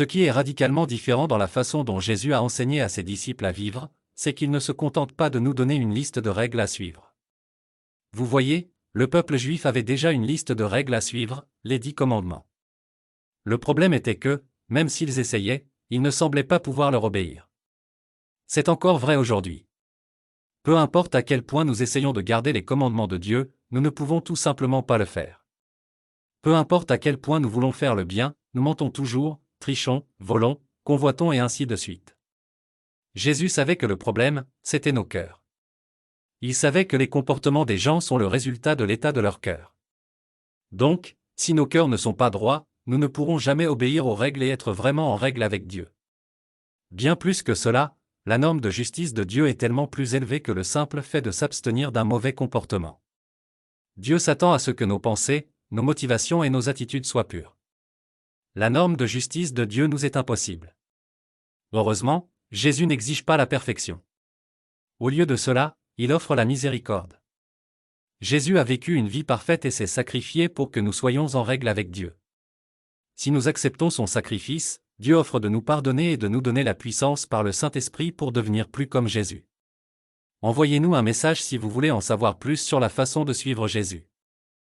Ce qui est radicalement différent dans la façon dont Jésus a enseigné à ses disciples à vivre, c'est qu'il ne se contente pas de nous donner une liste de règles à suivre. Vous voyez, le peuple juif avait déjà une liste de règles à suivre, les 10 commandements. Le problème était que, même s'ils essayaient, ils ne semblaient pas pouvoir leur obéir. C'est encore vrai aujourd'hui. Peu importe à quel point nous essayons de garder les commandements de Dieu, nous ne pouvons tout simplement pas le faire. Peu importe à quel point nous voulons faire le bien, nous mentons toujours, trichons, volons, convoitons et ainsi de suite. Jésus savait que le problème, c'était nos cœurs. Il savait que les comportements des gens sont le résultat de l'état de leur cœur. Donc, si nos cœurs ne sont pas droits, nous ne pourrons jamais obéir aux règles et être vraiment en règle avec Dieu. Bien plus que cela, la norme de justice de Dieu est tellement plus élevée que le simple fait de s'abstenir d'un mauvais comportement. Dieu s'attend à ce que nos pensées, nos motivations et nos attitudes soient pures. La norme de justice de Dieu nous est impossible. Heureusement, Jésus n'exige pas la perfection. Au lieu de cela, il offre la miséricorde. Jésus a vécu une vie parfaite et s'est sacrifié pour que nous soyons en règle avec Dieu. Si nous acceptons son sacrifice, Dieu offre de nous pardonner et de nous donner la puissance par le Saint-Esprit pour devenir plus comme Jésus. Envoyez-nous un message si vous voulez en savoir plus sur la façon de suivre Jésus.